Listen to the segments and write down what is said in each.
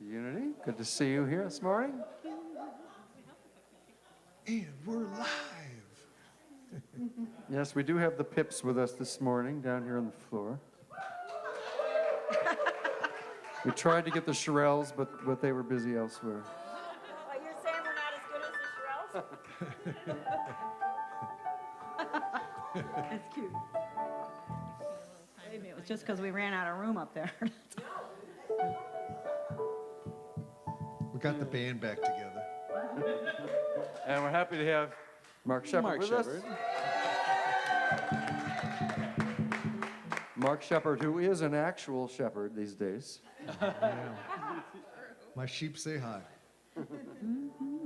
Unity, good to see you here this morning. And we're live. Yes, we do have the Pips with us this morning down here on the floor. We tried to get the Shirelles, but they were busy elsewhere. Well, you're saying we're not as good as the Shirelles? That's cute. Maybe it was just because we ran out of room up there. We got the band back together. And we're happy to have Mark Shepard with us. Mark Shepard, who is an actual shepherd these days. Yeah. My sheep say hi.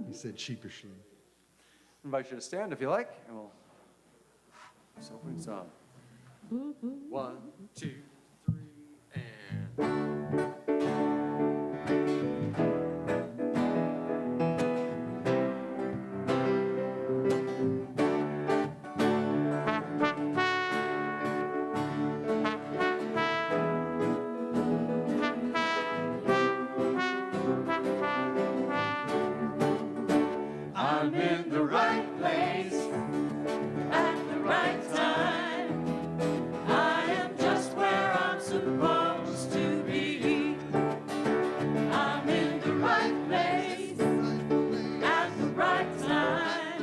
He said sheepishly. Invite you to stand if you like, and we'll just open song. 1, 2, 3, and... I'm in the right place at the right time. I am just where I'm supposed to be. I'm in the right place at the right time.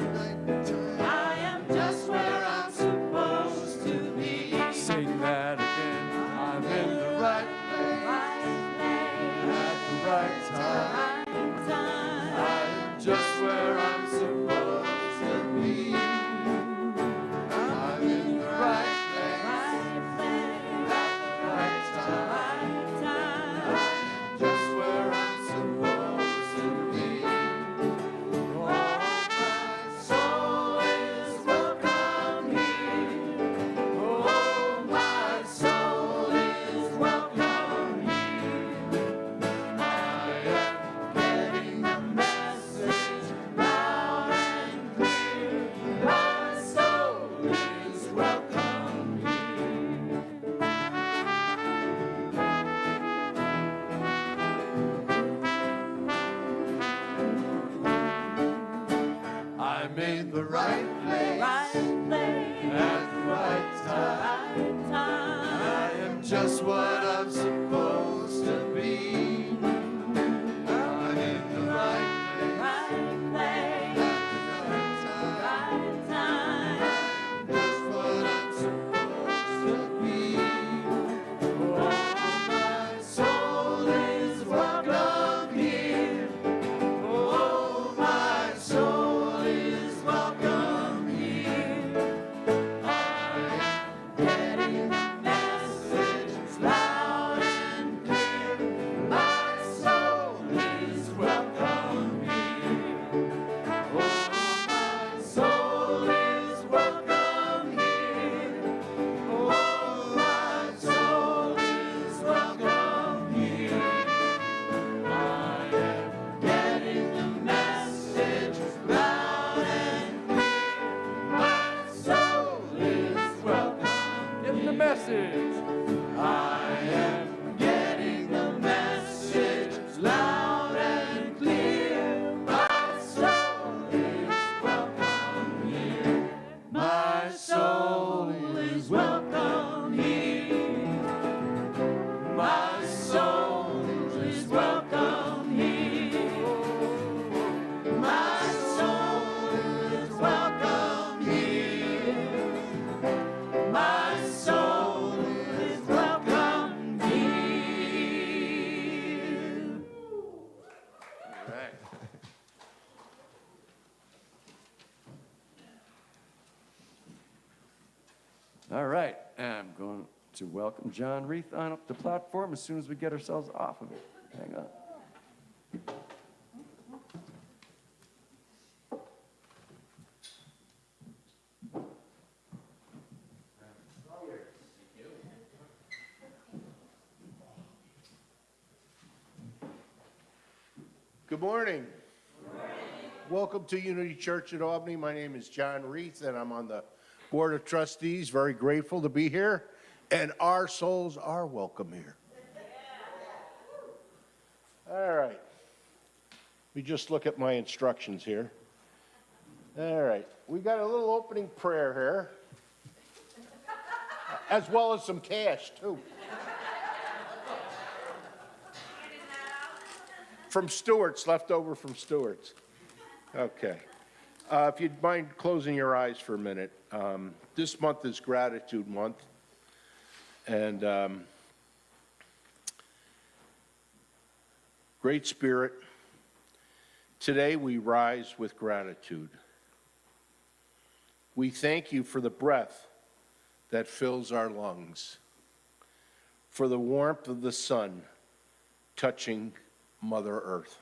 I am just where I'm supposed to be. Sing that again. I'm in the right place at the right time. I'm just where I'm supposed to be. I'm in the right place at the right time. I'm just where I'm supposed to be. Oh, my soul is welcome here. Oh, my soul is welcome here. I am getting the message loud and clear. My soul is welcome here. I'm in the right place at the right time. I am just what I'm supposed to be. I'm in the right place at the right time. I'm just what I'm supposed to be. Oh, my soul is welcome here. Oh, my soul is welcome here. I am getting the message loud and clear. My soul is welcome here. Oh, my soul is welcome here. Oh, my soul is welcome here. I am getting the message loud and clear. My soul is welcome. Get the message. I am getting the message loud and clear. My soul is welcome here. My soul is welcome here. My soul is welcome here. My soul is welcome here. My soul is welcome here. All right. All right, I'm going to welcome John Reith on up the platform as soon as we get ourselves off of it. Hang on. Good morning. Welcome to Unity Church at Albany. My name is John Reith, and I'm on the Board of Trustees. Very grateful to be here, and our souls are welcome here. All right. Let me just look at my instructions here. All right. We got a little opening prayer here, as well as some cash, too. From Stewart's, left over from Stewart's. Okay. If you'd mind closing your eyes for a minute. This month is Gratitude Month. And Great Spirit, today we rise with gratitude. We thank you for the breath that fills our lungs, for the warmth of the sun touching Mother Earth,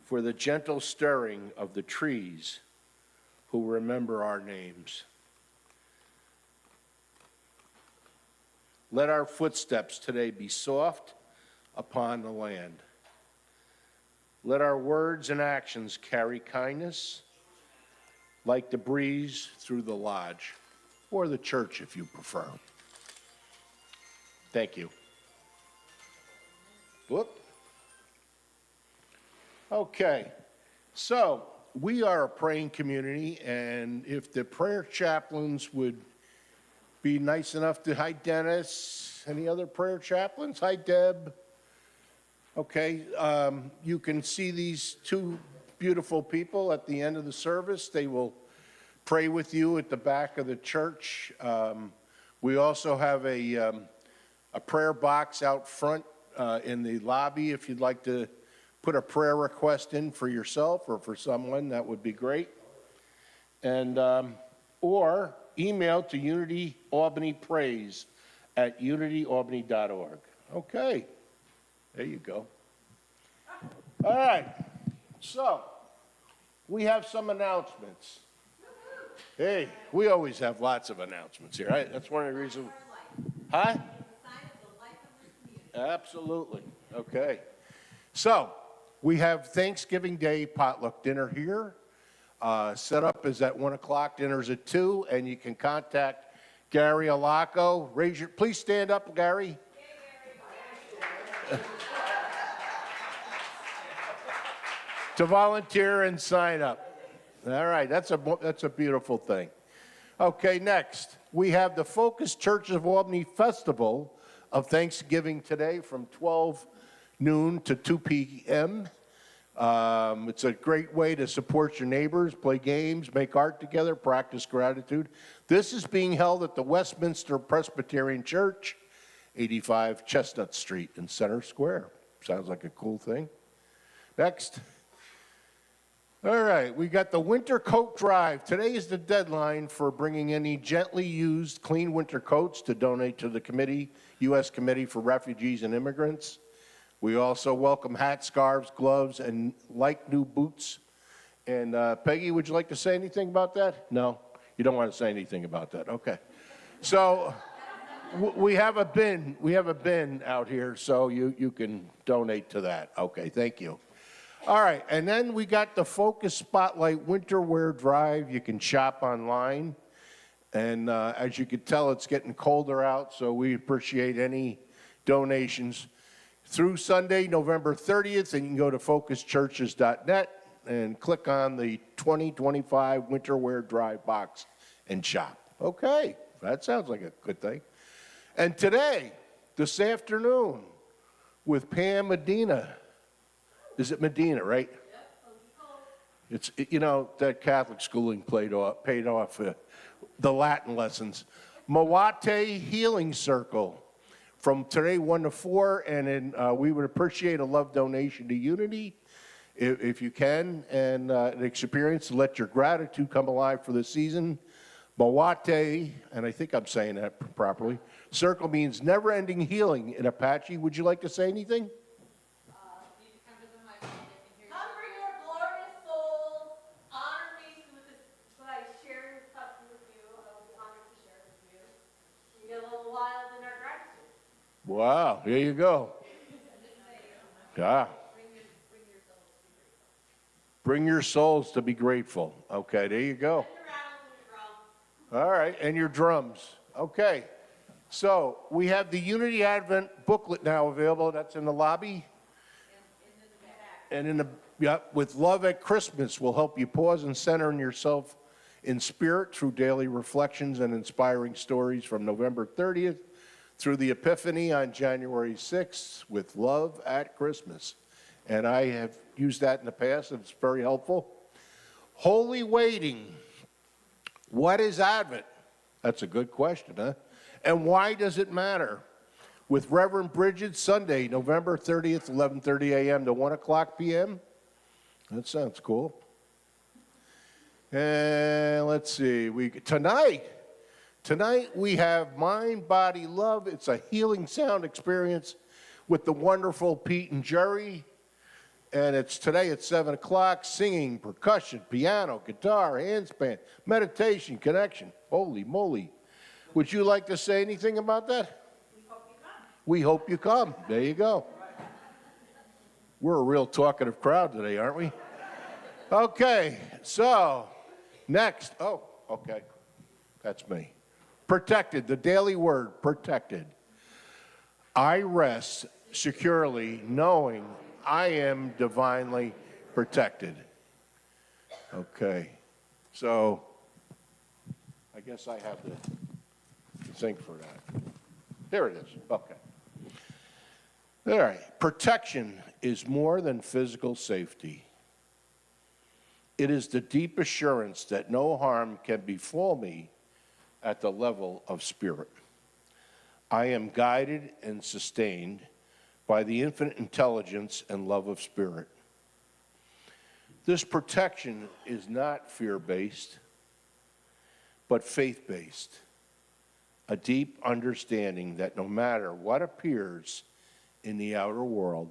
for the gentle stirring of the trees who remember our names. Let our footsteps today be soft upon the land. Let our words and actions carry kindness like the breeze through the lodge, or the church if you prefer. Thank you. Whoop. Okay, so we are a praying community, and if the prayer chaplains would be nice enough to, hi Dennis, any other prayer chaplains? Hi Deb. Okay, you can see these two beautiful people at the end of the service. They will pray with you at the back of the church. We also have a prayer box out front in the lobby. If you'd like to put a prayer request in for yourself or for someone, that would be great. And or email to Unity Albany Praise at unityalbany.org. Okay, there you go. All right, so we have some announcements. Hey, we always have lots of announcements here. Right? That's one of the reasons. Huh? Absolutely. Okay. So we have Thanksgiving Day potluck dinner here. Setup is at 1 o'clock, dinner's at 2, and you can contact Gary Alaco. Please stand up, Gary. To volunteer and sign up. All right, that's a beautiful thing. Okay, next, we have the Focus Church of Albany Festival of Thanksgiving today from 12 noon to 2 p.m. It's a great way to support your neighbors, play games, make art together, practice gratitude. This is being held at the Westminster Presbyterian Church, 85 Chestnut Street in Center Square. Sounds like a cool thing. Next. All right, we got the Winter Coat Drive. Today is the deadline for bringing any gently used clean winter coats to donate to the committee, U.S. Committee for Refugees and Immigrants. We also welcome hats, scarves, gloves, and like new boots. And Peggy, would you like to say anything about that? No, you don't want to say anything about that. Okay. So we have a bin. We have a bin out here, so you can donate to that. Okay, thank you. All right, and then we got the Focus Spotlight Winter Wear Drive. You can shop online. And as you can tell, it's getting colder out, so we appreciate any donations. Through Sunday, November 30th, and you can go to focuschurches.net and click on the 2025 Winter Wear Drive box and shop. Okay, that sounds like a good thing. And today, this afternoon, with Pam Medina. Is it Medina, right? It's, you know, that Catholic schooling paid off the Latin lessons. Mawate Healing Circle from today 1 to 4, and then we would appreciate a love donation to Unity if you can, and an experience to let your gratitude come alive for the season. Mawate, and I think I'm saying that properly, circle means never-ending healing in Apache. Would you like to say anything? Wow, there you go. Yeah. Bring your souls to be grateful. Okay, there you go. All right, and your drums. Okay, so we have the Unity Advent booklet now available. That's in the lobby. And with Love at Christmas will help you pause and center in yourself in spirit through daily reflections and inspiring stories from November 30th through the Epiphany on January 6th with Love at Christmas. And I have used that in the past, and it's very helpful. Holy Waiting. What is Advent? That's a good question, huh? And why does it matter? With Reverend Brigid, Sunday, November 30th, 11:30 a.m. to 1 o'clock p.m. That sounds cool. And let's see, tonight we have Mind, Body, Love. It's a healing sound experience with the wonderful Pete and Jerry. And it's today at 7 o'clock, singing, percussion, piano, guitar, handstand, meditation, connection. Holy moly. Would you like to say anything about that? We hope you come. There you go. We're a real talkative crowd today, aren't we? Okay, so next. Oh, okay. That's me. Protected, the daily word, protected. I rest securely knowing I am divinely protected. Okay, so I guess I have to think for that. There it is, okay. All right, protection is more than physical safety. It is the deep assurance that no harm can befall me at the level of spirit. I am guided and sustained by the infinite intelligence and love of spirit. This protection is not fear-based, but faith-based. A deep understanding that no matter what appears in the outer world,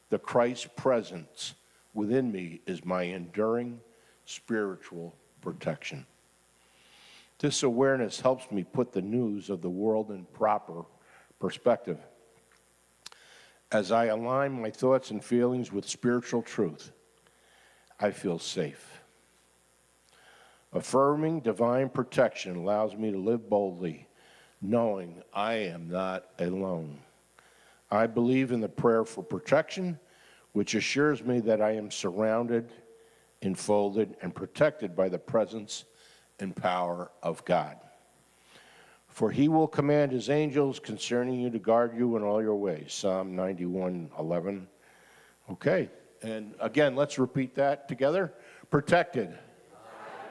the Christ presence within me is my enduring spiritual protection. This awareness helps me put the news of the world in proper perspective. As I align my thoughts and feelings with spiritual truth, I feel safe. Affirming divine protection allows me to live boldly, knowing I am not alone. I believe in the prayer for protection, which assures me that I am surrounded, enfolded, and protected by the presence and power of God. For he will command his angels concerning you to guard you in all your ways. Psalm 91:11. Okay, and again, let's repeat that together. Protected.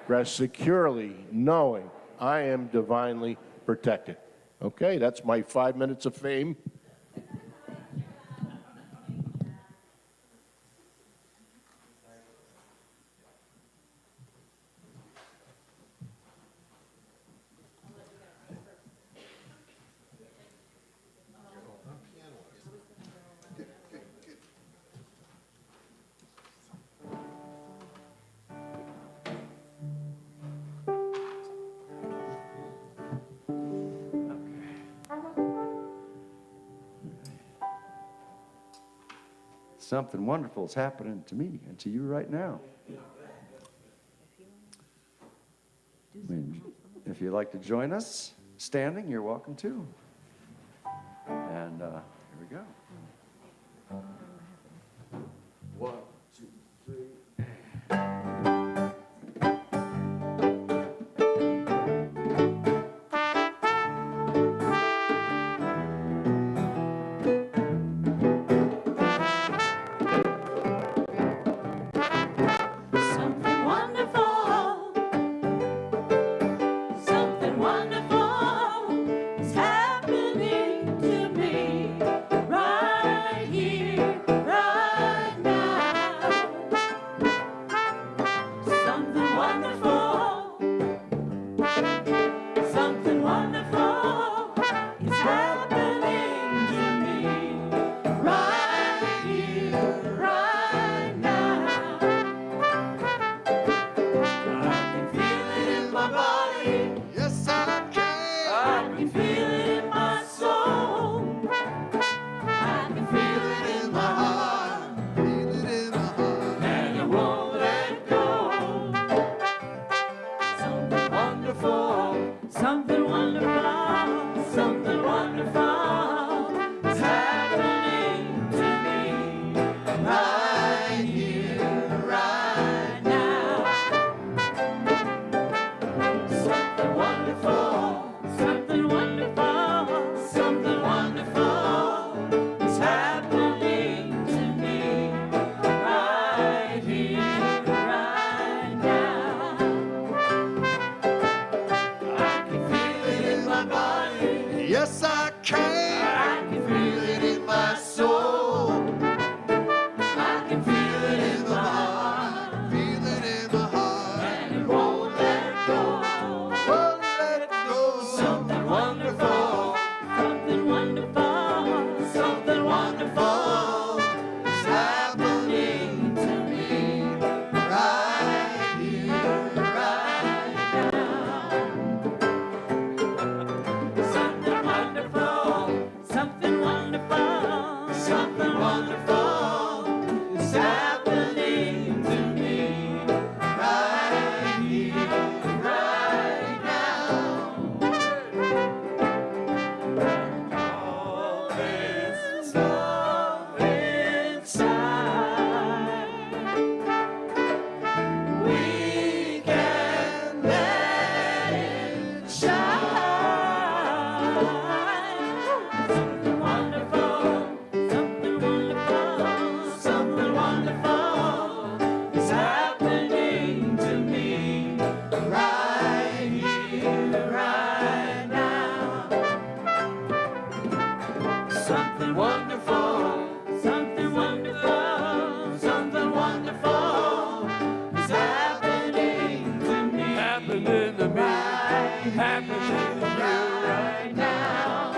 Rest securely, knowing I am divinely protected. Okay, that's my 5 minutes of fame. Something wonderful is happening to me and to you right now. If you'd like to join us standing, you're welcome to. And here we go. 1, 2, 3. Right here, right now. something wonderful, something wonderful, something wonderful is happening to me. Happening to me. Happening to you Right now,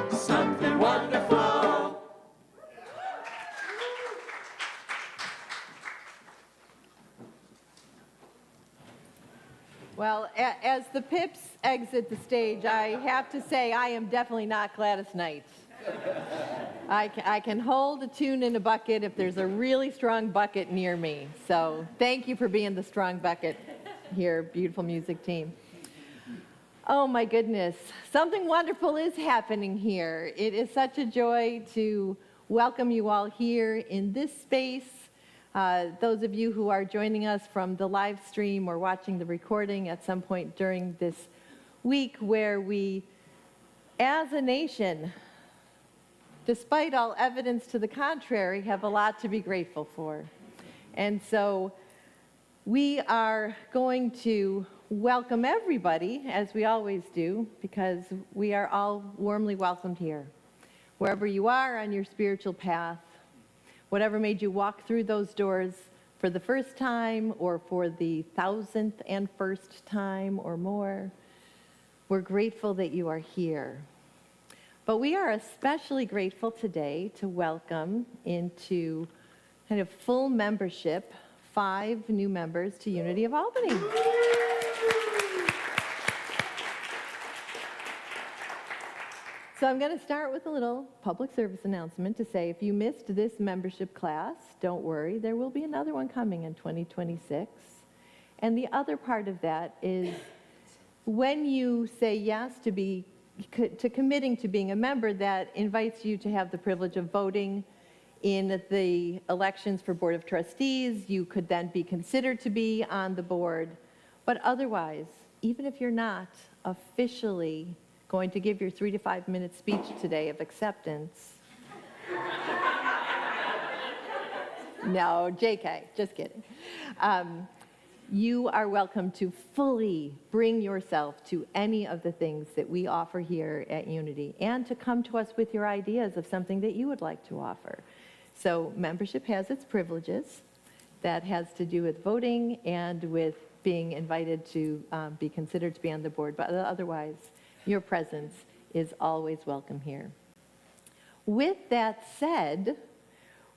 something wonderful. Well, as the Pips exit the stage, I have to say I am definitely not Gladys Knight. I can hold a tune in a bucket if there's a really strong bucket near me. So thank you for being the strong bucket here, beautiful music team. Oh my goodness, something wonderful is happening here. It is such a joy to welcome you all here in this space. Those of you who are joining us from the live stream or watching the recording at some point during this week, where we, as a nation, despite all evidence to the contrary, have a lot to be grateful for. And so we are going to welcome everybody, as we always do, because we are all warmly welcomed here. Wherever you are on your spiritual path, whatever made you walk through those doors for the first time or for the 1,000th and first time or more, we're grateful that you are here. But we are especially grateful today to welcome into kind of full membership 5 new members to Unity of Albany. So I'm going to start with a little public service announcement to say if you missed this membership class, don't worry, there will be another one coming in 2026. And the other part of that is when you say yes to committing to being a member, that invites you to have the privilege of voting in the elections for Board of Trustees. You could then be considered to be on the board. But otherwise, even if you're not officially going to give your 3 to 5 minute speech today of acceptance. No, JK, just kidding. You are welcome to fully bring yourself to any of the things that we offer here at Unity, and to come to us with your ideas of something that you would like to offer. So membership has its privileges. That has to do with voting and with being invited to be considered to be on the board, but otherwise, your presence is always welcome here. With that said,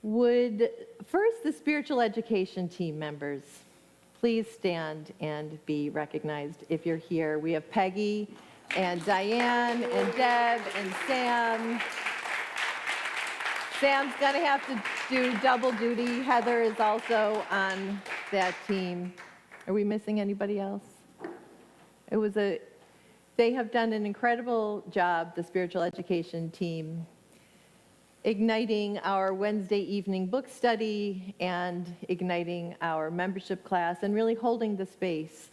would first the spiritual education team members please stand and be recognized if you're here. We have Peggy and Diane and Deb and Sam. Sam's going to have to do double duty. Heather is also on that team. Are we missing anybody else? They have done an incredible job, the spiritual education team, igniting our Wednesday evening book study and igniting our membership class and really holding the space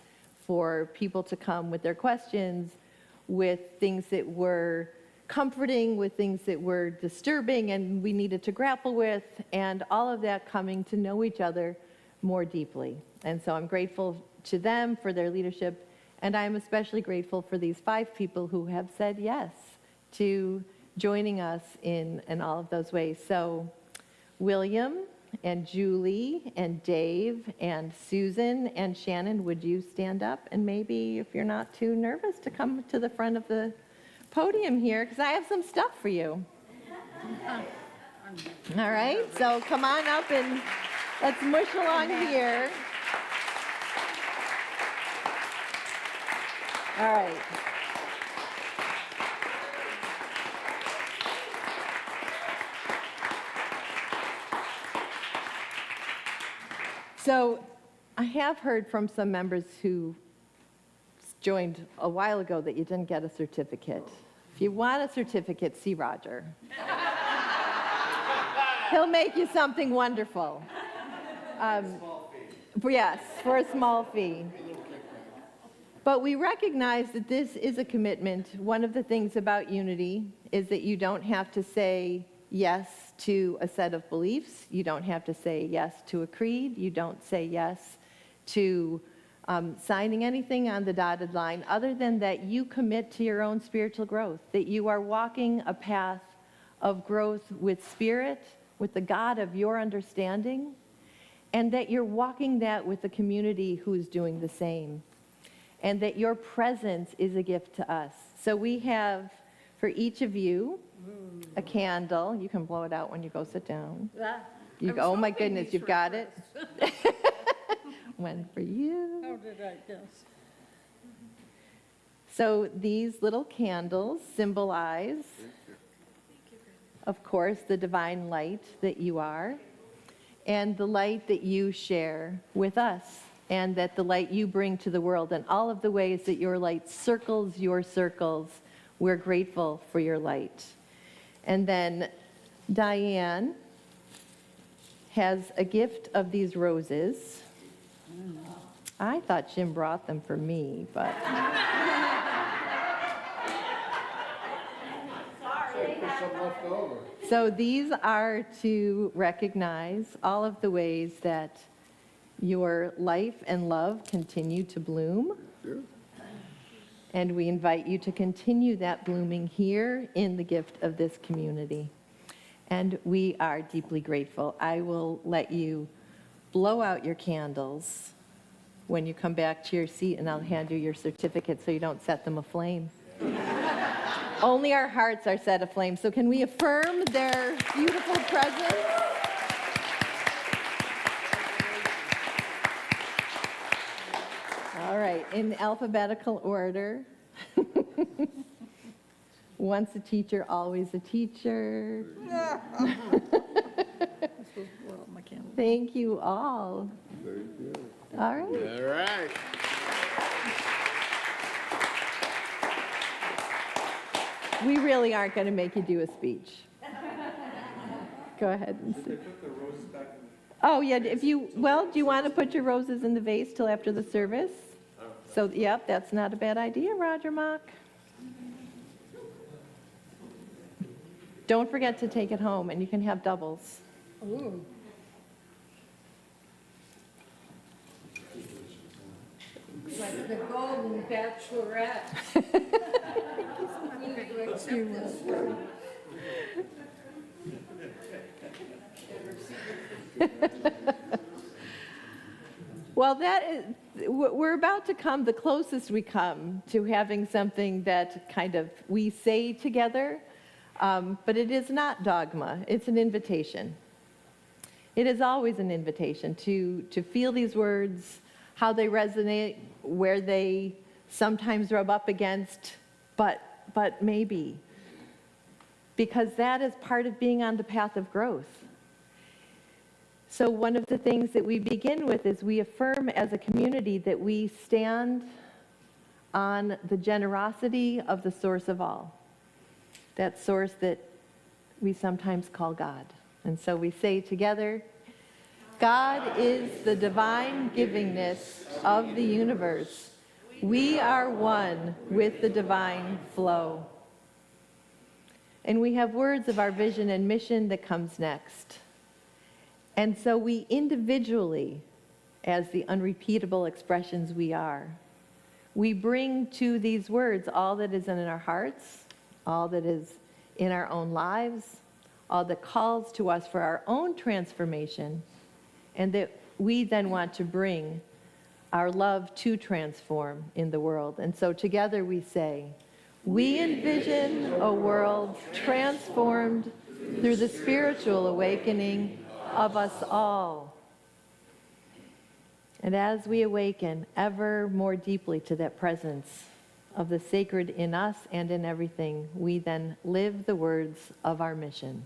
for people to come with their questions, with things that were comforting, with things that were disturbing and we needed to grapple with, and all of that coming to know each other more deeply. And so I'm grateful to them for their leadership. And I'm especially grateful for these 5 people who have said yes to joining us in all of those ways. So William and Julie and Dave and Susan and Shannon, would you stand up? And maybe if you're not too nervous to come to the front of the podium here, because I have some stuff for you. All right, so come on up and let's mush along here. All right. So I have heard from some members who joined a while ago that you didn't get a certificate. If you want a certificate, see Roger. He'll make you something wonderful. Yes, for a small fee. But we recognize that this is a commitment. One of the things about Unity is that you don't have to say yes to a set of beliefs. You don't have to say yes to a creed. You don't say yes to signing anything on the dotted line other than that you commit to your own spiritual growth, that you are walking a path of growth with Spirit, with the God of your understanding, and that you're walking that with the community who is doing the same, and that your presence is a gift to us. So we have, for each of you, a candle. You can blow it out when you go sit down. You go, oh my goodness, you've got it. One for you. How did I guess? So these little candles symbolize, of course, the divine light that you are, and the light that you share with us, and that the light you bring to the world, and all of the ways that your light circles your circles. We're grateful for your light. And then Diane has a gift of these roses. I thought Jim brought them for me, but... So these are to recognize all of the ways that your life and love continue to bloom. And we invite you to continue that blooming here in the gift of this community. And we are deeply grateful. I will let you blow out your candles when you come back to your seat, and I'll hand you your certificate so you don't set them aflame. Only our hearts are set aflame. So can we affirm their beautiful presence? All right, in alphabetical order. Once a teacher, always a teacher. Thank you all. Very good. All right. All right. We really aren't going to make you do a speech. Go ahead and see. Oh, yeah, if you, well, do you want to put your roses in the vase till after the service? So, yep, that's not a bad idea, Roger Mock. Don't forget to take it home, and you can have doubles. Ooh. Like the golden bachelorette. Well, that is, we're about to come the closest we come to having something that kind of we say together, but it is not dogma. It's an invitation. It is always an invitation to feel these words, how they resonate, where they sometimes rub up against, but maybe. Because that is part of being on the path of growth. So one of the things that we begin with is we affirm as a community that we stand on the generosity of the source of all. That source that we sometimes call God. And so we say together, God is the divine givingness of the universe. We are one with the divine flow. And we have words of our vision and mission that comes next. And so we individually, as the unrepeatable expressions we are, we bring to these words all that is in our hearts, all that is in our own lives, all that calls to us for our own transformation, and that we then want to bring our love to transform in the world. And so together we say, we envision a world transformed through the spiritual awakening of us all. And as we awaken ever more deeply to that presence of the sacred in us and in everything, we then live the words of our mission.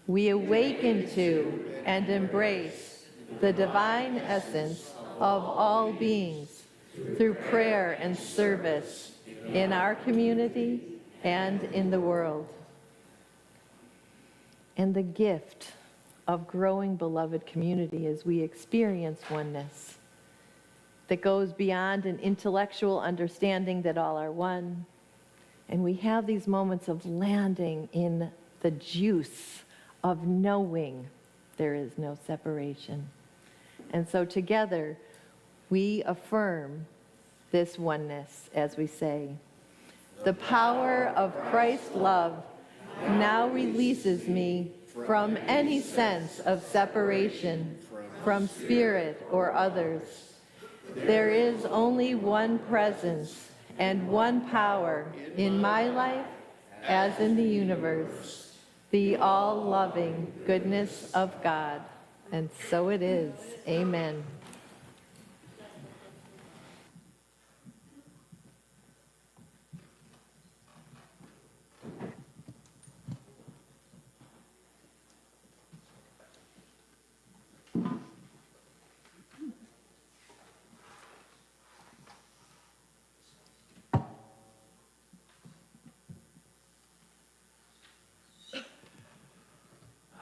We awaken to and embrace the divine essence of all beings through prayer and service in our community and in the world. And the gift of growing beloved community as we experience oneness that goes beyond an intellectual understanding that all are one. And we have these moments of landing in the juice of knowing there is no separation. And so together, we affirm this oneness as we say, "The power of Christ's love now releases me from any sense of separation from spirit or others. There is only one presence and one power in my life as in the universe, the all-loving goodness of God." And so it is. Amen.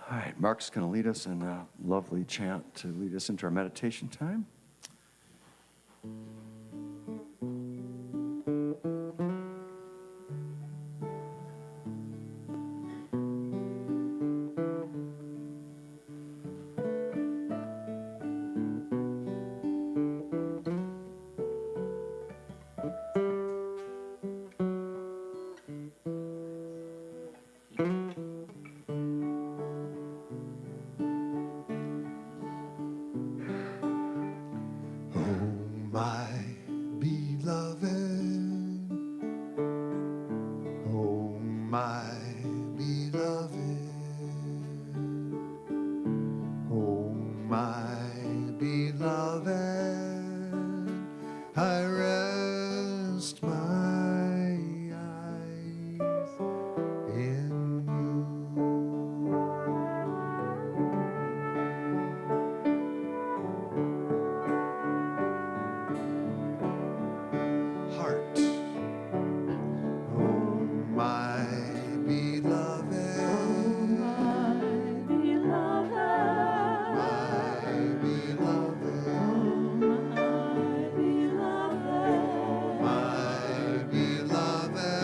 All right, Mark's going to lead us in a lovely chant to lead us into our meditation time. My beloved, oh my beloved, oh my beloved, I rest my eyes in you. Heart. Oh, my beloved, my beloved, my beloved,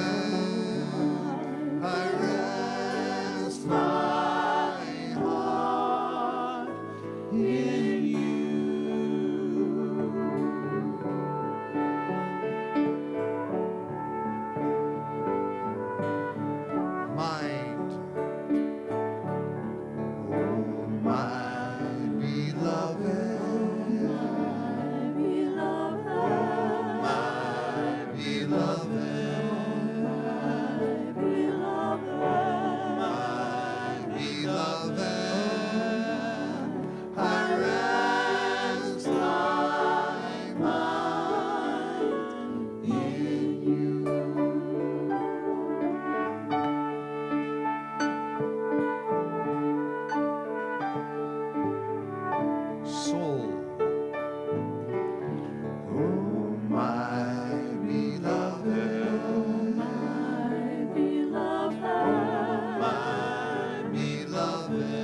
I rest my heart in you. Mind. Oh, my beloved, my beloved, my beloved, my beloved, I rest my mind in you. Soul. Oh, my beloved, my beloved, my beloved, my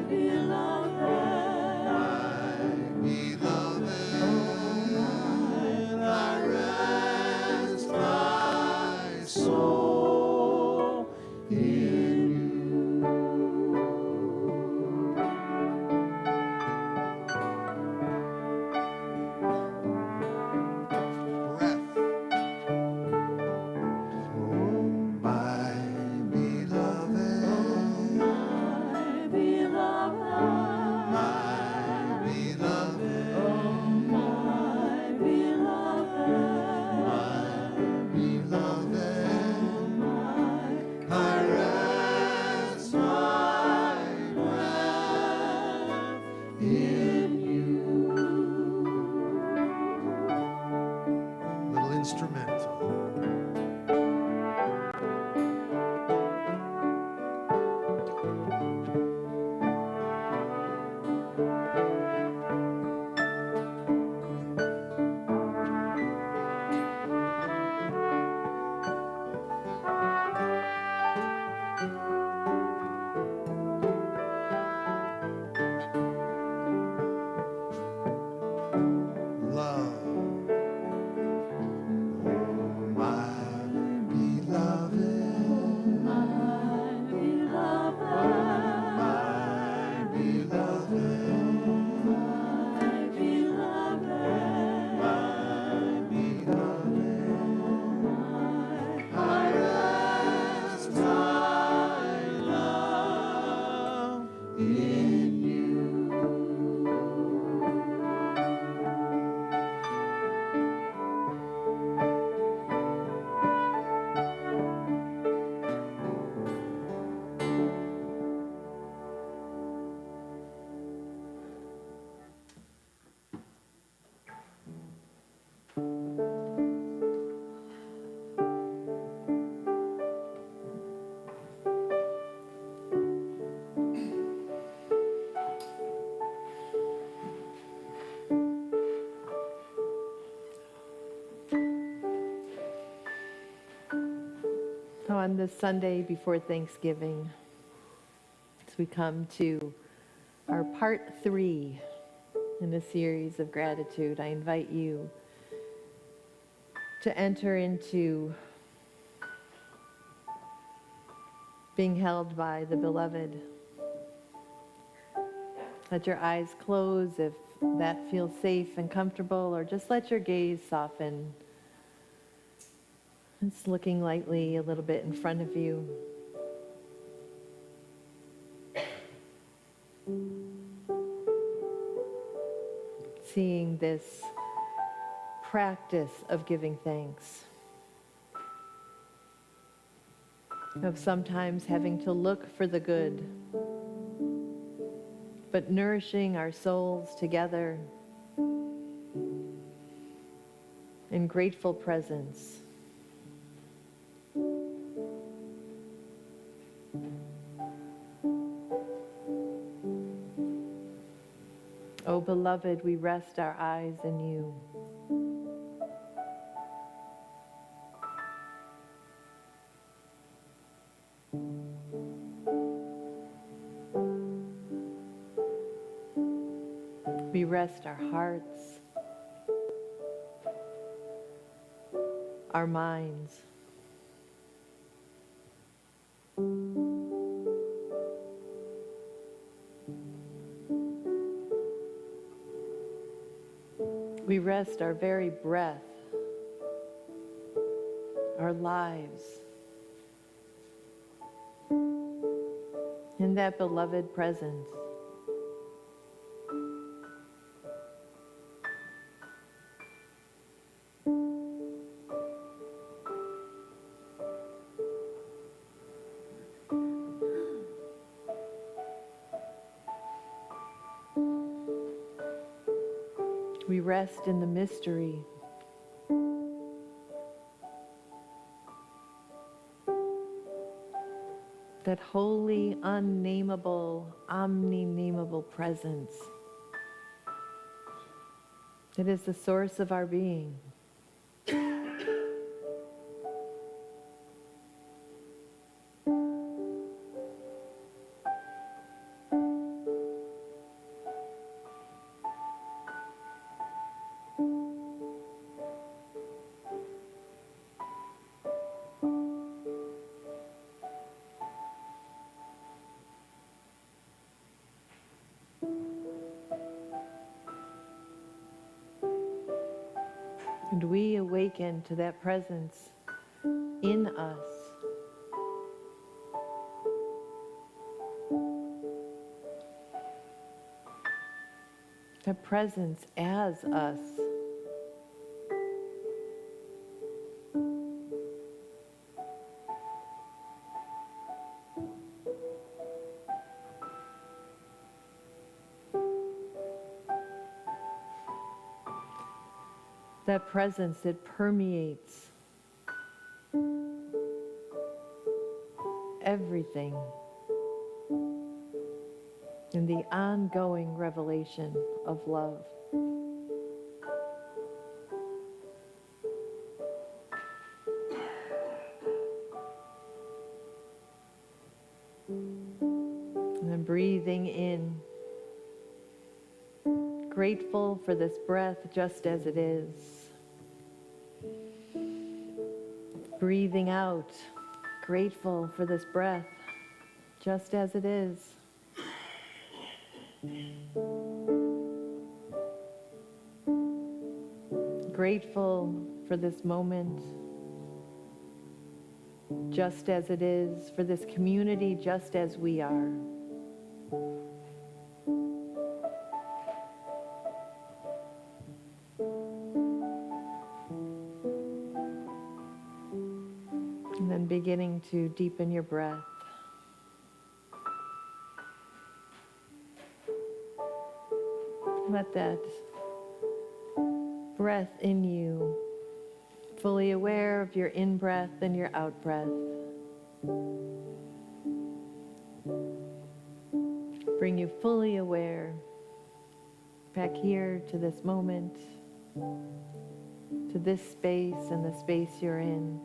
beloved, my beloved, I rest my soul in you. Breath. Oh, my beloved, my beloved, my beloved, my beloved, I rest my breath in you. Little instrumental. Love. Oh, On this Sunday before Thanksgiving, as we come to our part 3 in a series of gratitude, I invite you to enter into being held by the beloved. Let your eyes close if that feels safe and comfortable, or just let your gaze soften. It's looking lightly a little bit in front of you. Seeing this practice of giving thanks, of sometimes having to look for the good, but nourishing our souls together in grateful presence. Oh, beloved, we rest our eyes in you. We rest our hearts, our minds. We rest our very breath, our lives, in that beloved presence. We rest in the mystery. That holy, unnameable, omni-nameable presence that is the source of our being. And we awaken to that presence in us. That presence as us. That presence that permeates everything in the ongoing revelation of love. And then breathing in, grateful for this breath just as it is. Breathing out, grateful for this breath just as it is. Grateful for this moment just as it is, for this community just as we are. And then beginning to deepen your breath. Let that breath in you, fully aware of your in-breath and your out-breath. Bring you fully aware back here to this moment, to this space and the space you're in.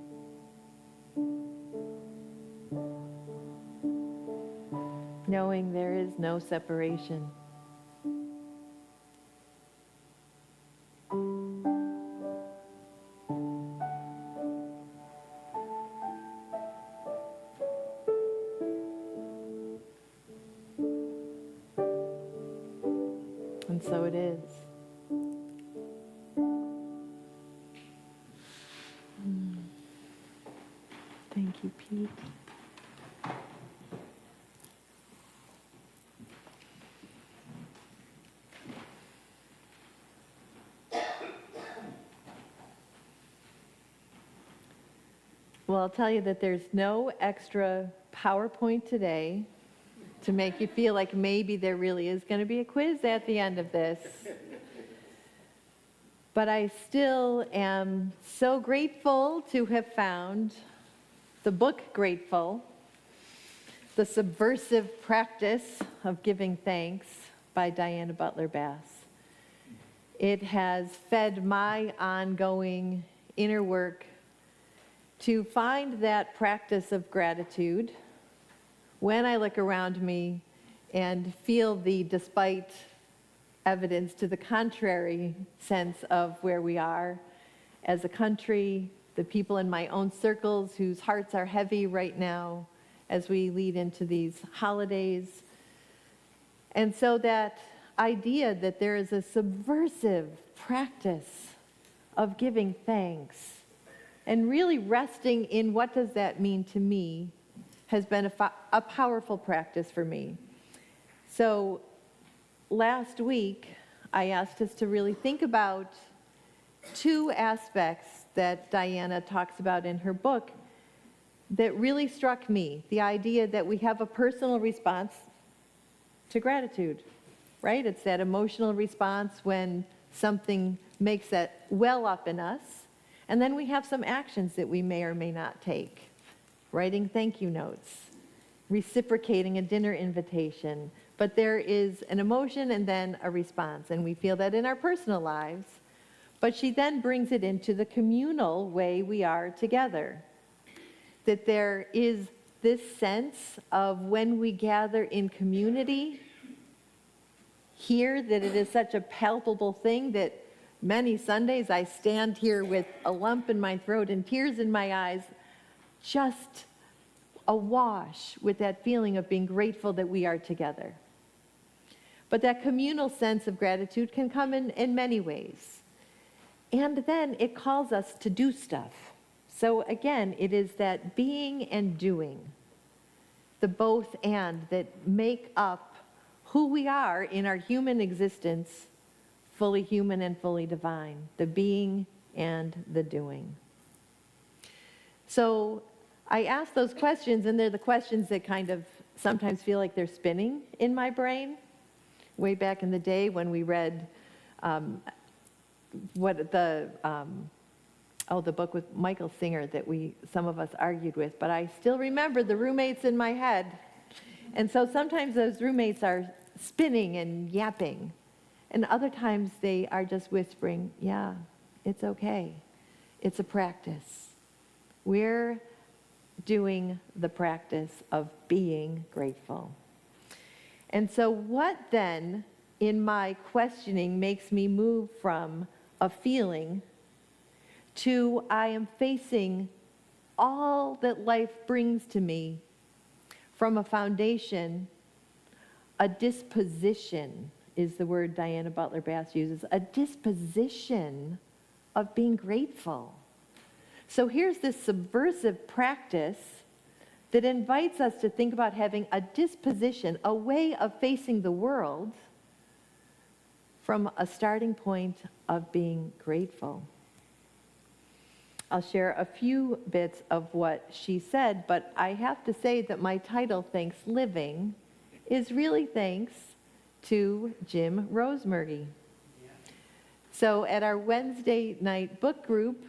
knowing there is no separation. And so it is. Thank you, Pete. Well, I'll tell you that there's no extra PowerPoint today to make you feel like maybe there really is going to be a quiz at the end of this. But I still am so grateful to have found the book Grateful, The Subversive Practice of Giving Thanks by Diana Butler Bass. It has fed my ongoing inner work to find that practice of gratitude when I look around me and feel the, despite evidence to the contrary, sense of where we are as a country, the people in my own circles whose hearts are heavy right now as we lead into these holidays. And so that idea that there is a subversive practice of giving thanks and really resting in what does that mean to me has been a powerful practice for me. So last week, I asked us to really think about two aspects that Diana talks about in her book that really struck me. The idea that we have a personal response to gratitude, right? It's that emotional response when something makes that well up in us. And then we have some actions that we may or may not take. Writing thank you notes, reciprocating a dinner invitation. But there is an emotion and then a response. And we feel that in our personal lives. But she then brings it into the communal way we are together. That there is this sense of when we gather in community, here, that it is such a palpable thing that many Sundays I stand here with a lump in my throat and tears in my eyes, just awash with that feeling of being grateful that we are together. But that communal sense of gratitude can come in many ways. And then it calls us to do stuff. So again, it is that being and doing, the both and that make up who we are in our human existence, fully human and fully divine, the being and the doing. So I ask those questions, and they're the questions that kind of sometimes feel like they're spinning in my brain. Way back in the day when we read the book with Michael Singer that some of us argued with, but I still remember the roommates in my head. And so sometimes those roommates are spinning and yapping, and other times they are just whispering, yeah, it's okay. It's a practice. We're doing the practice of being grateful. And so what then, in my questioning, makes me move from a feeling to I am facing all that life brings to me from a foundation, a disposition is the word Diana Butler Bass uses, a disposition of being grateful. So here's this subversive practice that invites us to think about having a disposition, a way of facing the world from a starting point of being grateful. I'll share a few bits of what she said, but I have to say that my title, ThanksLiving, is really thanks to Jim Rosemurgy. So at our Wednesday night book group,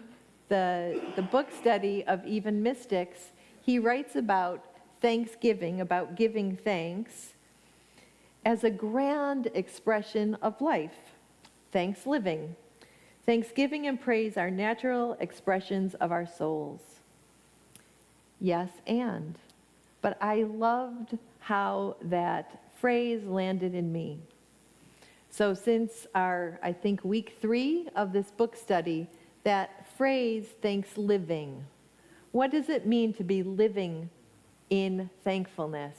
the book study of Even Mystics, he writes about Thanksgiving, about giving thanks, as a grand expression of life. ThanksLiving. Thanksgiving and praise are natural expressions of our souls. Yes, and but I loved how that phrase landed in me. So since our, I think, week 3 of this book study, that phrase, ThanksLiving, what does it mean to be living in thankfulness,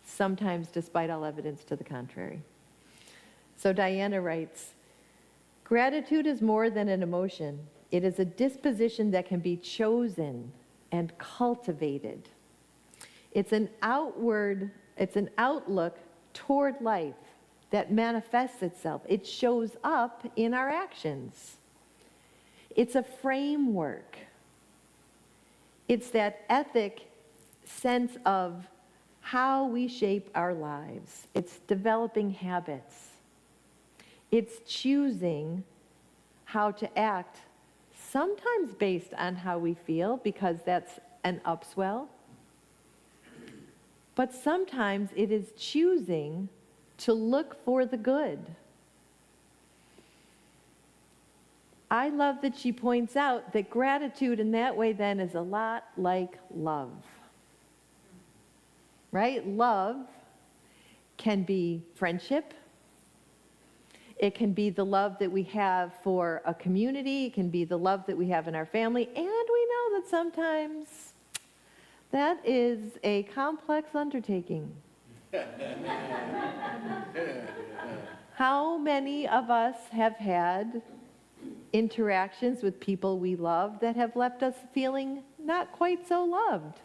sometimes despite all evidence to the contrary? So Diana writes, gratitude is more than an emotion. It is a disposition that can be chosen and cultivated. It's an outlook toward life that manifests itself. It shows up in our actions. It's a framework. It's that ethic sense of how we shape our lives. It's developing habits. It's choosing how to act, sometimes based on how we feel, because that's an upswell. But sometimes it is choosing to look for the good. I love that she points out that gratitude in that way then is a lot like love. Right? Love can be friendship. It can be the love that we have for a community. It can be the love that we have in our family. And we know that sometimes that is a complex undertaking. How many of us have had interactions with people we love that have left us feeling not quite so loved?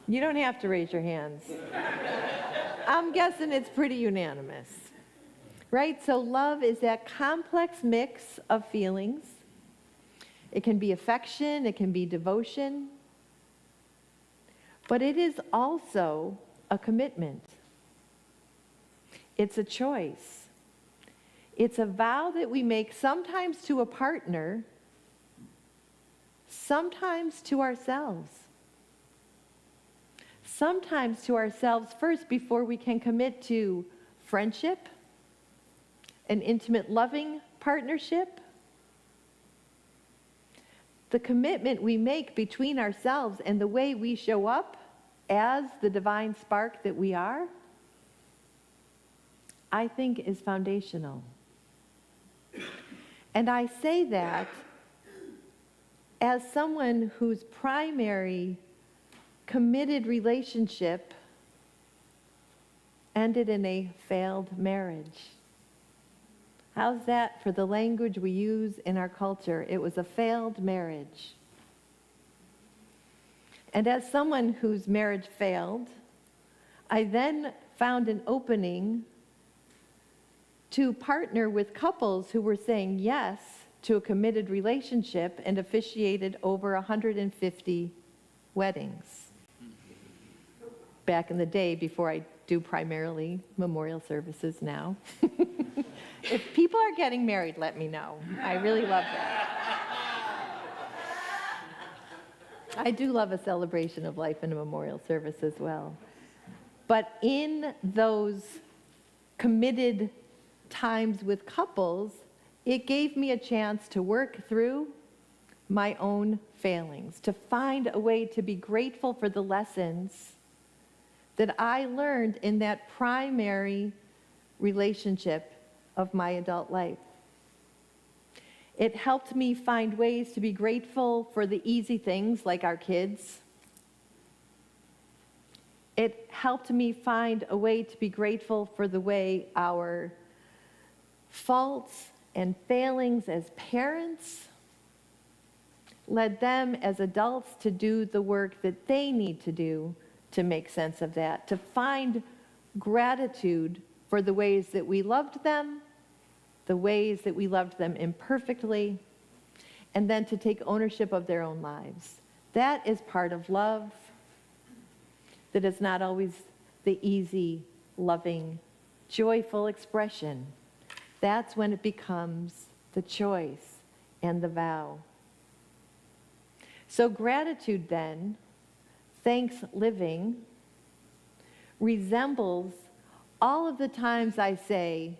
You don't have to raise your hands. I'm guessing it's pretty unanimous. Right? So love is that complex mix of feelings. It can be affection, it can be devotion, but it is also a commitment. It's a choice. It's a vow that we make sometimes to a partner, sometimes to ourselves. Sometimes to ourselves first before we can commit to friendship, an intimate, loving partnership. The commitment we make between ourselves and the way we show up as the divine spark that we are, I think is foundational. And I say that as someone whose primary committed relationship ended in a failed marriage. How's that for the language we use in our culture? It was a failed marriage. And as someone whose marriage failed, I then found an opening to partner with couples who were saying yes to a committed relationship and officiated over 150 weddings. Back in the day, before I do primarily memorial services now. If people are getting married, let me know. I really love that. I do love a celebration of life and a memorial service as well. But in those committed times with couples, it gave me a chance to work through my own failings, to find a way to be grateful for the lessons that I learned in that primary relationship of my adult life. It helped me find ways to be grateful for the easy things like our kids. It helped me find a way to be grateful for the way our faults and failings as parents led them as adults to do the work that they need to do to make sense of that, to find gratitude for the ways that we loved them, the ways that we loved them imperfectly, and then to take ownership of their own lives. That is part of love. That is not always the easy, loving, joyful expression. That's when it becomes the choice and the vow. So gratitude then, ThanksLiving, resembles all of the times I say,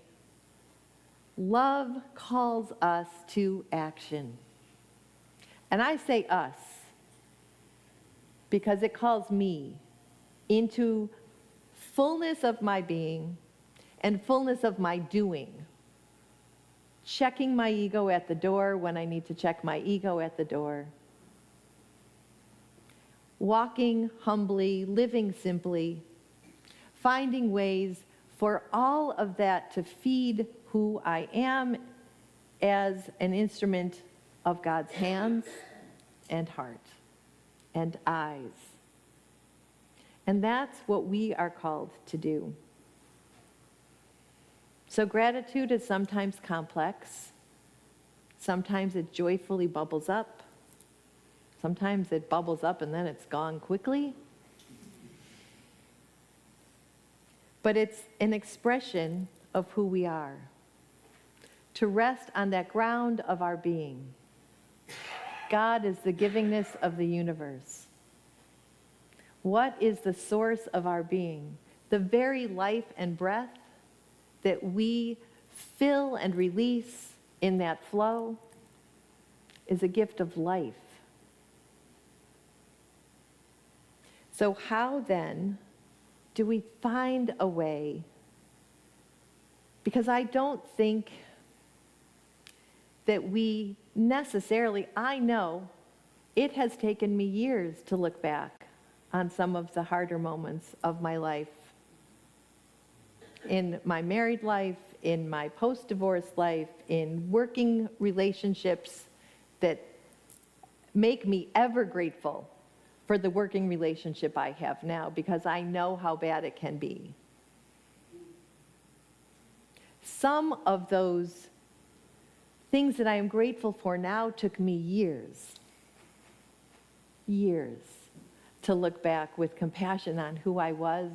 love calls us to action. And I say us. because it calls me into fullness of my being and fullness of my doing. Checking my ego at the door when I need to check my ego at the door. Walking humbly, living simply, finding ways for all of that to feed who I am as an instrument of God's hands and heart and eyes. And that's what we are called to do. So gratitude is sometimes complex. Sometimes it joyfully bubbles up. Sometimes it bubbles up and then it's gone quickly. But it's an expression of who we are. To rest on that ground of our being. God is the givingness of the universe. What is the source of our being? The very life and breath that we fill and release in that flow is a gift of life. So how then do we find a way? Because I don't think that we necessarily, I know it has taken me years to look back on some of the harder moments of my life. In my married life, in my post-divorce life, in working relationships that make me ever grateful for the working relationship I have now, because I know how bad it can be. Some of those things that I am grateful for now took me years to look back with compassion on who I was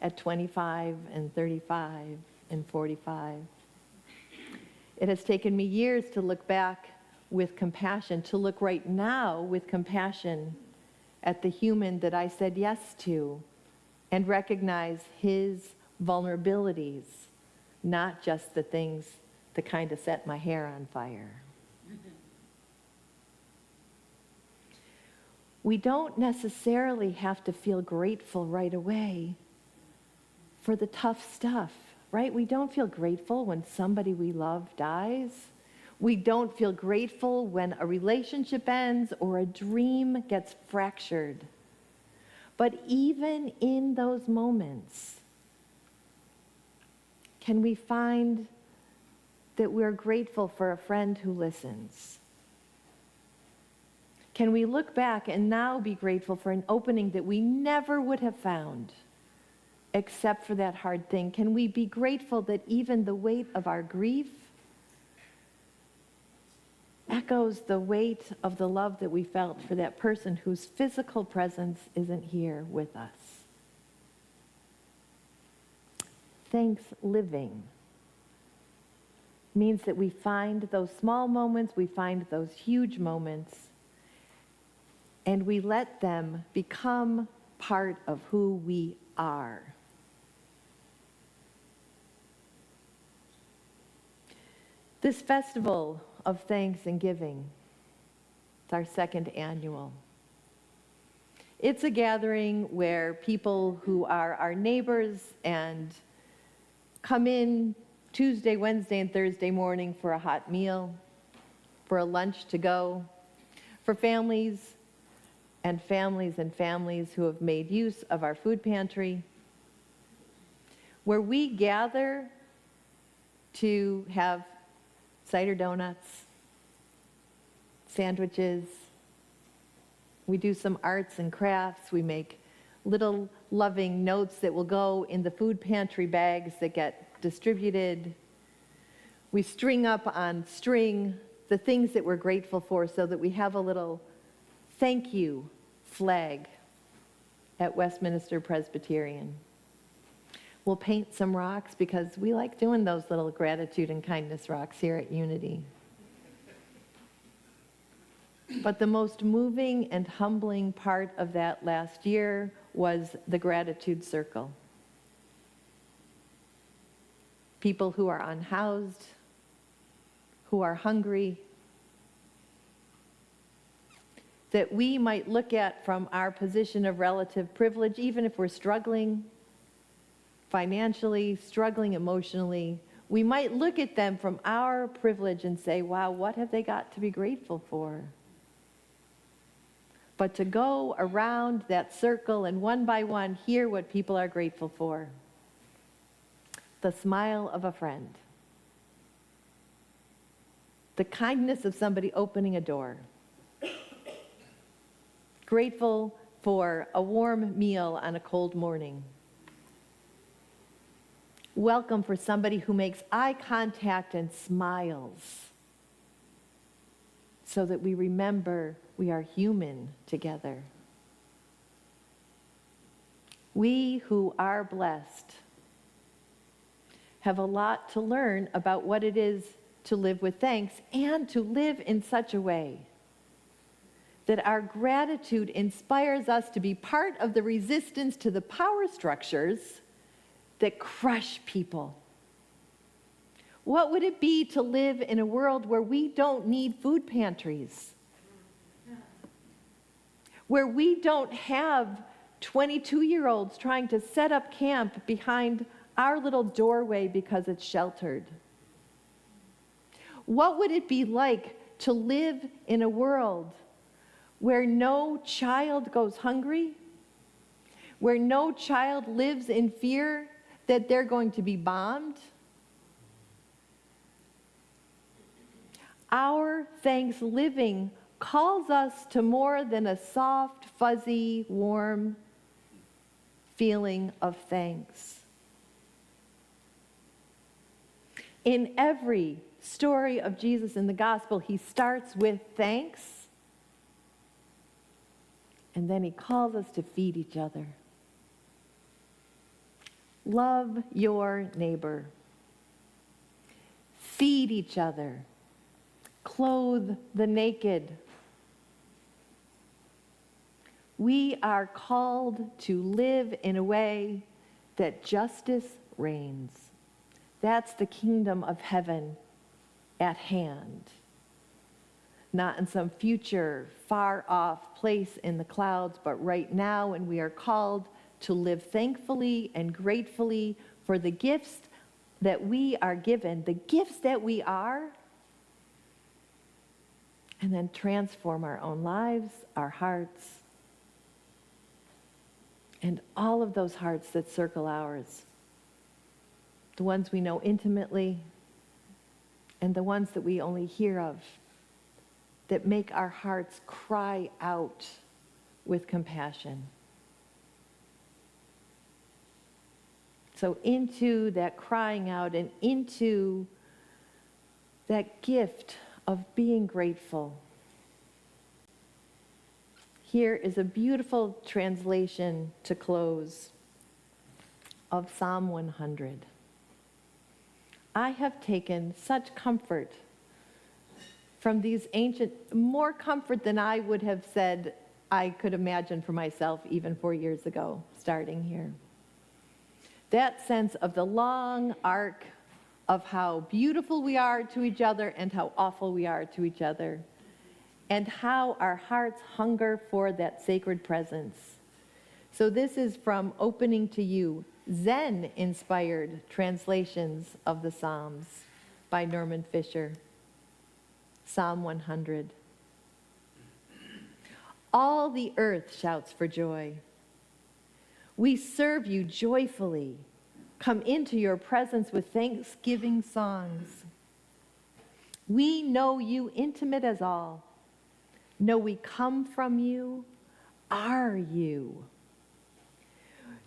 at 25 and 35 and 45. It has taken me years to look back with compassion, to look right now with compassion at the human that I said yes to and recognize his vulnerabilities, not just the things that kind of set my hair on fire. We don't necessarily have to feel grateful right away for the tough stuff, right? We don't feel grateful when somebody we love dies. We don't feel grateful when a relationship ends or a dream gets fractured. But even in those moments, can we find that we're grateful for a friend who listens? Can we look back and now be grateful for an opening that we never would have found except for that hard thing? Can we be grateful that even the weight of our grief echoes the weight of the love that we felt for that person whose physical presence isn't here with us? ThanksLiving means that we find those small moments, we find those huge moments, and we let them become part of who we are. This festival of thanks and giving, it's our second annual. It's a gathering where people who are our neighbors and come in Tuesday, Wednesday, and Thursday morning for a hot meal, for a lunch to go, for families and families and families who have made use of our food pantry, where we gather to have cider donuts, sandwiches. We do some arts and crafts. We make little loving notes that will go in the food pantry bags that get distributed. We string up on string the things that we're grateful for so that we have a little thank you flag at Westminster Presbyterian. We'll paint some rocks because we like doing those little gratitude and kindness rocks here at Unity. But the most moving and humbling part of that last year was the gratitude circle. People who are unhoused, who are hungry, that we might look at from our position of relative privilege, even if we're struggling financially, struggling emotionally. We might look at them from our privilege and say, wow, what have they got to be grateful for? But to go around that circle and one by one hear what people are grateful for. The smile of a friend. The kindness of somebody opening a door. Grateful for a warm meal on a cold morning. Welcome for somebody who makes eye contact and smiles, so that we remember we are human together. We who are blessed have a lot to learn about what it is to live with thanks and to live in such a way that our gratitude inspires us to be part of the resistance to the power structures that crush people. What would it be to live in a world where we don't need food pantries? Where we don't have 22-year-olds trying to set up camp behind our little doorway because it's sheltered? What would it be like to live in a world where no child goes hungry, where no child lives in fear that they're going to be bombed? Our ThanksLiving calls us to more than a soft, fuzzy, warm feeling of thanks. In every story of Jesus in the gospel, he starts with thanks, and then he calls us to feed each other. Love your neighbor. Feed each other. Clothe the naked. We are called to live in a way that justice reigns. That's the kingdom of heaven at hand. Not in some future, far-off place in the clouds, but right now, and we are called to live thankfully and gratefully for the gifts that we are given, the gifts that we are, and then transform our own lives, our hearts, and all of those hearts that circle ours. The ones we know intimately, and the ones that we only hear of, that make our hearts cry out with compassion. So into that crying out and into that gift of being grateful. Here is a beautiful translation to close of Psalm 100. I have taken such comfort from these ancient, more comfort than I would have said I could imagine for myself even 4 years ago, starting here. That sense of the long arc of how beautiful we are to each other and how awful we are to each other, and how our hearts hunger for that sacred presence. So this is from Opening to You, Zen-inspired translations of the Psalms by Norman Fisher. Psalm 100. All the earth shouts for joy. We serve you joyfully. Come into your presence with thanksgiving songs. We know you intimate as all. Know we come from you, are you.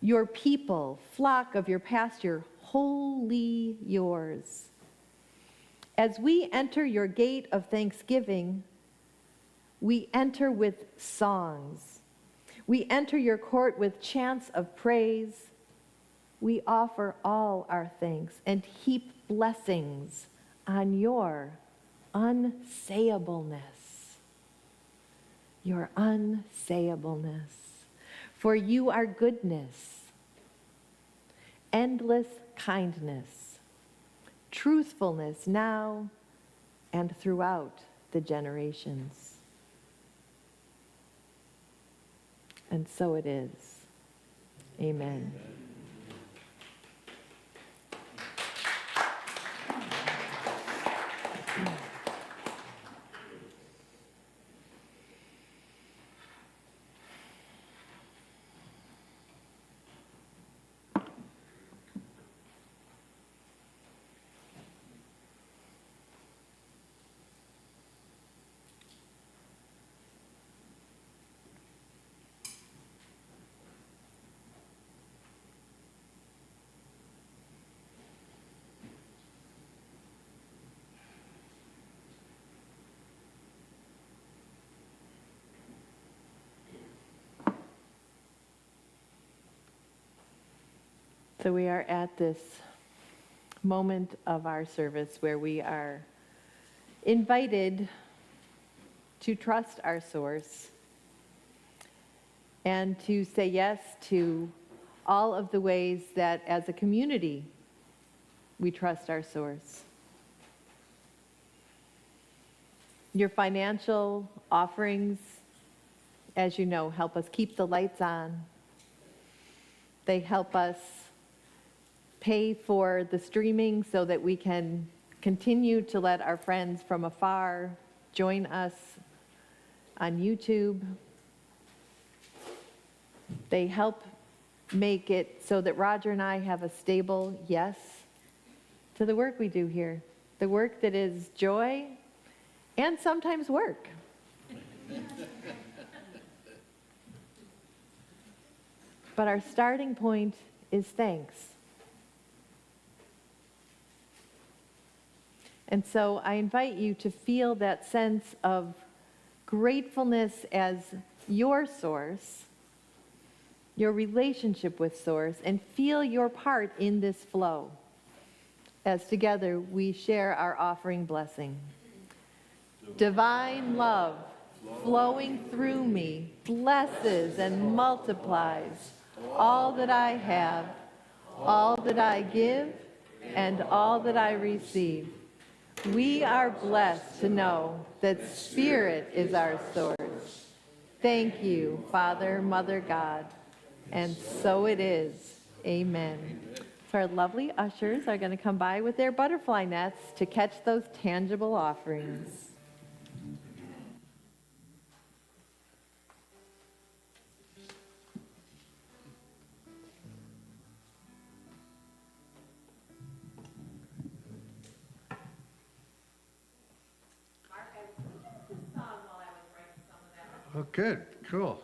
Your people, flock of your pasture, wholly yours. As we enter your gate of thanksgiving, we enter with songs. We enter your court with chants of praise. We offer all our thanks and heap blessings on your unsayableness. Your unsayableness. For you are goodness, endless kindness, truthfulness now and throughout the generations. And so it is. Amen. So we are at this moment of our service where we are invited to trust our source and to say yes to all of the ways that as a community we trust our source. Your financial offerings, as you know, help us keep the lights on. They help us pay for the streaming so that we can continue to let our friends from afar join us on YouTube. They help make it so that Roger and I have a stable yes to the work we do here, the work that is joy and sometimes work. But our starting point is thanks. And so I invite you to feel that sense of gratefulness as your source, your relationship with source, and feel your part in this flow as together we share our offering blessing. Divine love flowing through me blesses and multiplies all that I have, all that I give, and all that I receive. We are blessed to know that Spirit is our source. Thank you, Father, Mother, God. And so it is. Amen. So our lovely ushers are going to come by with their butterfly nets to catch those tangible offerings. Oh, good, cool.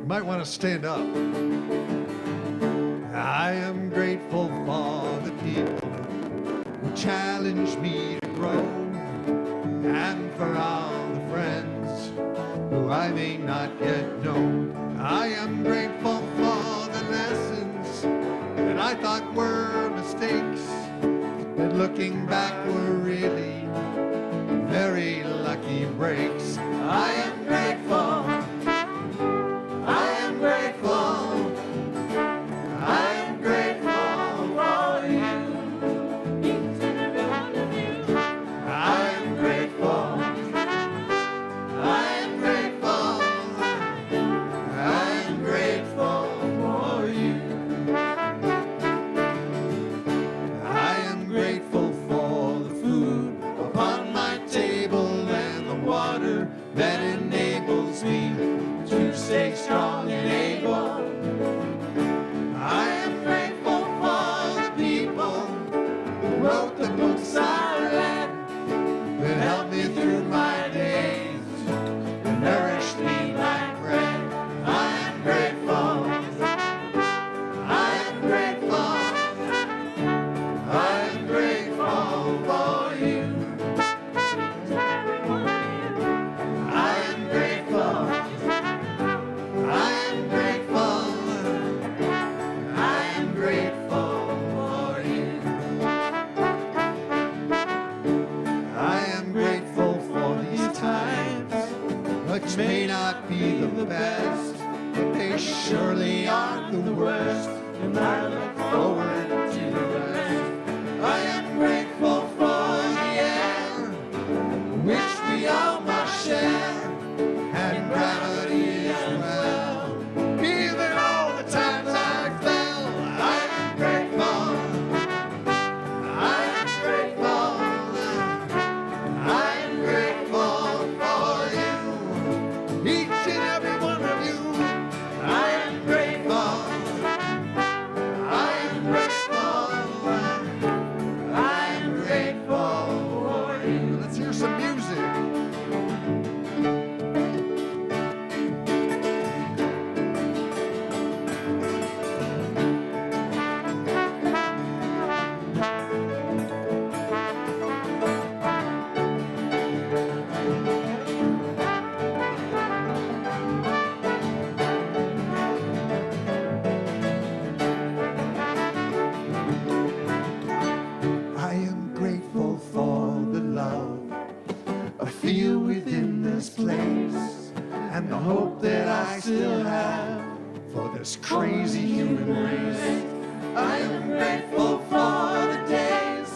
Might want to stand up. I am grateful for the people who challenge me to grow, and for all the friends who I may not yet know. I am grateful for the lessons that I thought were mistakes, but looking back were really very lucky breaks. I am grateful. I am grateful. I am grateful for you. Each and every one of you. I am grateful. I am grateful. I am grateful for you. I am grateful for the food upon my table and the water that enables me to stay strong and able. I am grateful for the people who wrote the books I read, that helped me through my days and nourished me like bread. I am grateful. I am grateful. I am grateful for you. I am grateful. I am grateful. I am grateful for you. not be the best, but they surely aren't the worst, and I look forward to the rest. I am grateful for the air, which we all must share, and gravity as well. Even all the times I fell, I am grateful. I am grateful. I am grateful for you, each and every one of you. I am grateful. I am grateful. I am grateful for you. Let's hear some music. I am grateful for the love I feel within this place, and the hope that I still have for this crazy human race. I am grateful for the days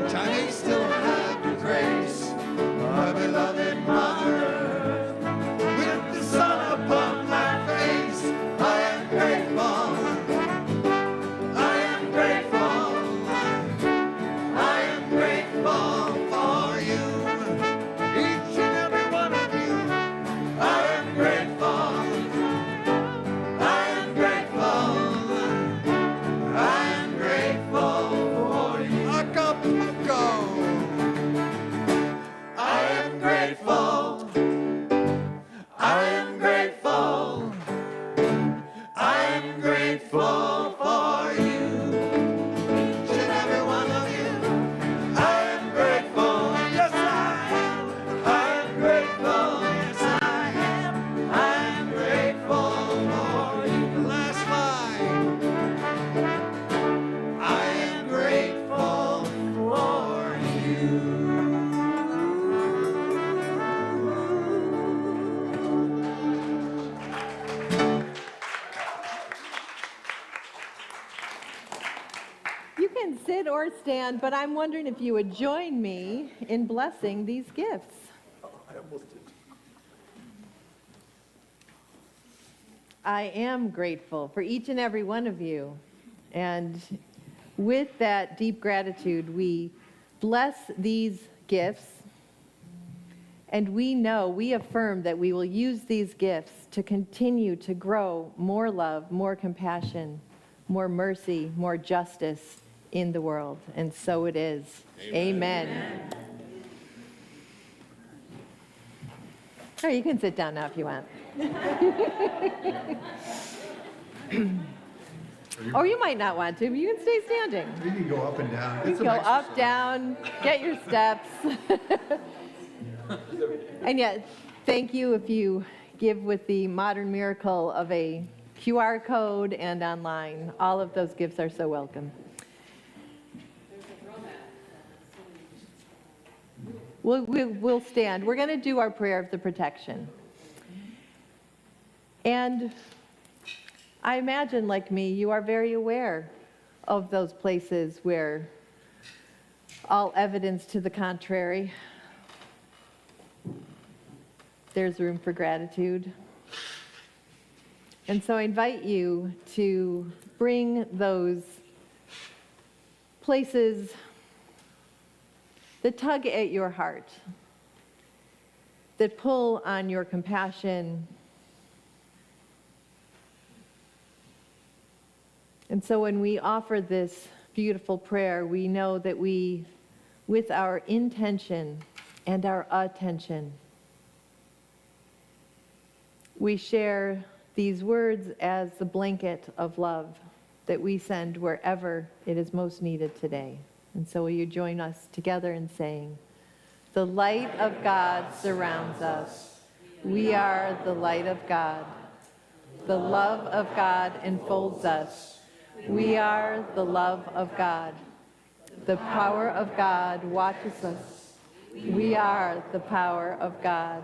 which I may still have the grace, my beloved Mother Earth, with the sun upon my face. I am grateful. I am grateful. I am grateful for you, each and every one of you. I am grateful. I am grateful. I am grateful for you. Acapulco. I am grateful. I am grateful. I am grateful for you, each and every one of you. I am grateful, yes I am. I am grateful, yes I am. I am grateful for you. The last line. I am grateful for you. You can sit or stand, but I'm wondering if you would join me in blessing these gifts. I am grateful for each and every one of you. And with that deep gratitude, we bless these gifts. And we know, we affirm that we will use these gifts to continue to grow more love, more compassion, more mercy, more justice in the world. And so it is. Amen. Oh, you can sit down now if you want. Or you might not want to, but you can stay standing. You can go up and down. You can go up, down, get your steps. And yet, thank you if you give with the modern miracle of a QR code and online. All of those gifts are so welcome. We'll stand. We're going to do our prayer of the protection. And I imagine, like me, you are very aware of those places where all evidence to the contrary, there's room for gratitude. And so I invite you to bring those places that tug at your heart, that pull on your compassion. And so when we offer this beautiful prayer, we know that we, with our intention and our attention, we share these words as the blanket of love that we send wherever it is most needed today. And so will you join us together in saying, the light of God surrounds us. We are the light of God. The love of God enfolds us. We are the love of God. The power of God watches us. We are the power of God.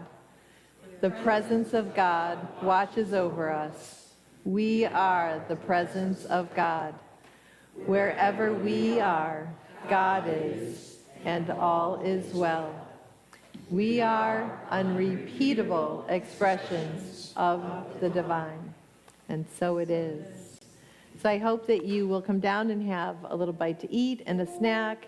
the presence of God watches over us. We are the presence of God. Wherever we are, God is, and all is well. We are unrepeatable expressions of the divine, and so it is. So I hope that you will come down and have a little bite to eat and a snack.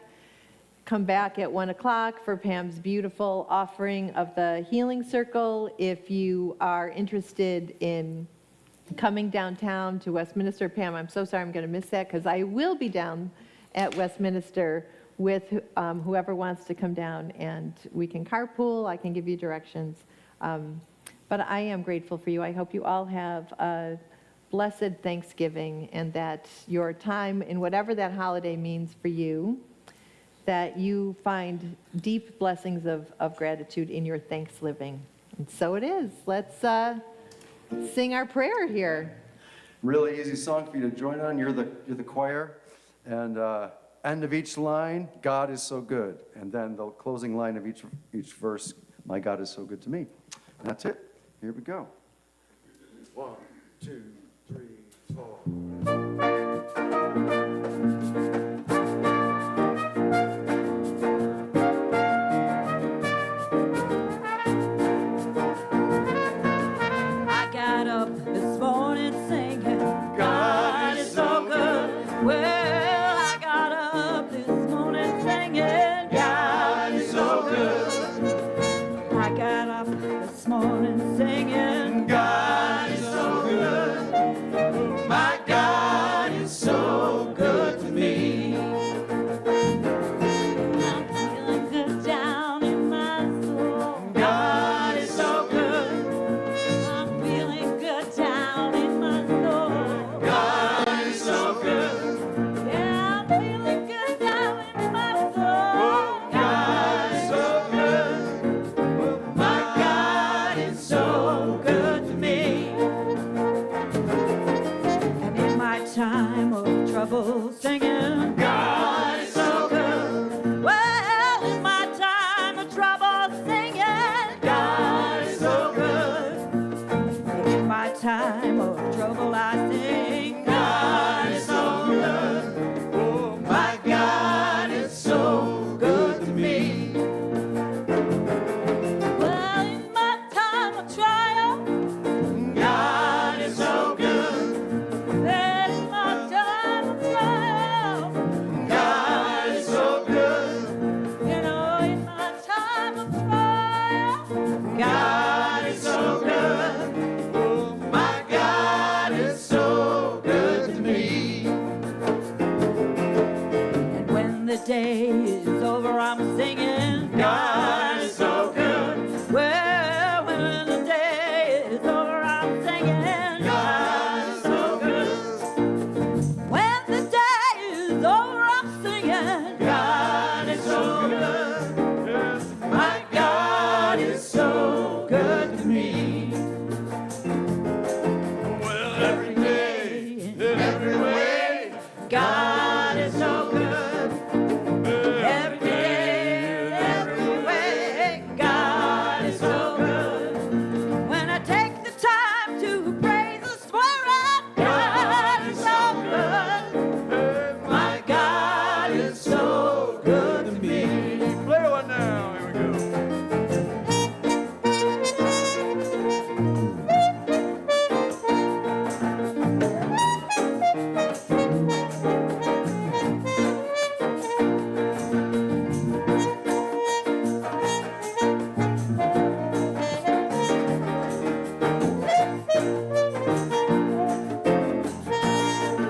Come back at 1 o'clock for Pam's beautiful offering of the Healing Circle. If you are interested in coming downtown to Westminster, Pam, I'm so sorry I'm going to miss that because I will be down at Westminster with whoever wants to come down, and we can carpool. I can give you directions. But I am grateful for you. I hope you all have a blessed Thanksgiving, and that your time in whatever that holiday means for you, that you find deep blessings of gratitude in your ThanksLiving. And so it is. Let's sing our prayer here. Really easy song for you to join on. You're the choir. And end of each line, God is so good. And then the closing line of each verse, my God is so good to me. And that's it. Here we go. 1, 2, 3, 4. I got up this morning singing, God is so good. Well, I got up this morning singing, God is so good. I got up this morning singing, God is so good. My God is so good to me. I'm feeling good down in my soul. God is so good. I'm feeling good down in my soul. God is so good. Yeah, I'm feeling good down in my soul. God is so good. My God is so good to me. And in my time of trouble, singing, God is so good. Well, in my time of trouble, singing, God is so good. In my time of trouble, I sing, God is so good. Oh, my God is so good to me. Well, in my time of trial, God is so good. That in my time of trial, God is so good. You know, in my time of trial, God is so good. Oh, my God is so good to me. And when the day is over, I'm singing, God is so good. Well, when the day is over, I'm singing, God is so good. When the day is over, I'm singing, God is so good. Yes, my God is so good to me. Well, every day, in every way, God is so good. Every day, in every way, God is so good. When I take the time to praise and swear at, God is so good. My God is so good to me. Play one now. Here we go.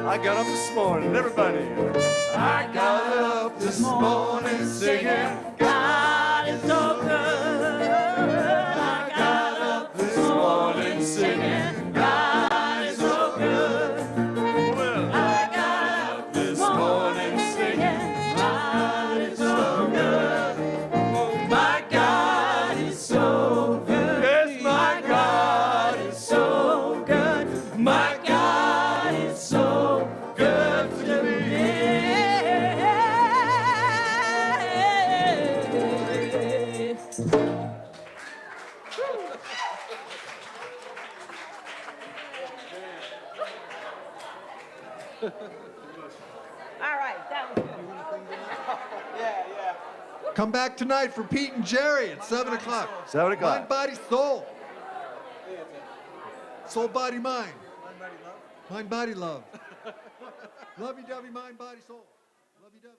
I got up this morning, everybody. I got up this morning singing, God is so good. I got up this morning singing, God is so good. Well, I got up this morning singing, God is so good. Oh, my God is so good. Yes, my God is so good. My God is so good to me. All right, that was good. Come back tonight for Pete and Jerry at 7 o'clock. 7 o'clock. Mind, body, soul. Soul, body, mind. Mind, body, love. Lovey-dovey, mind, body, soul. Lovey-dovey.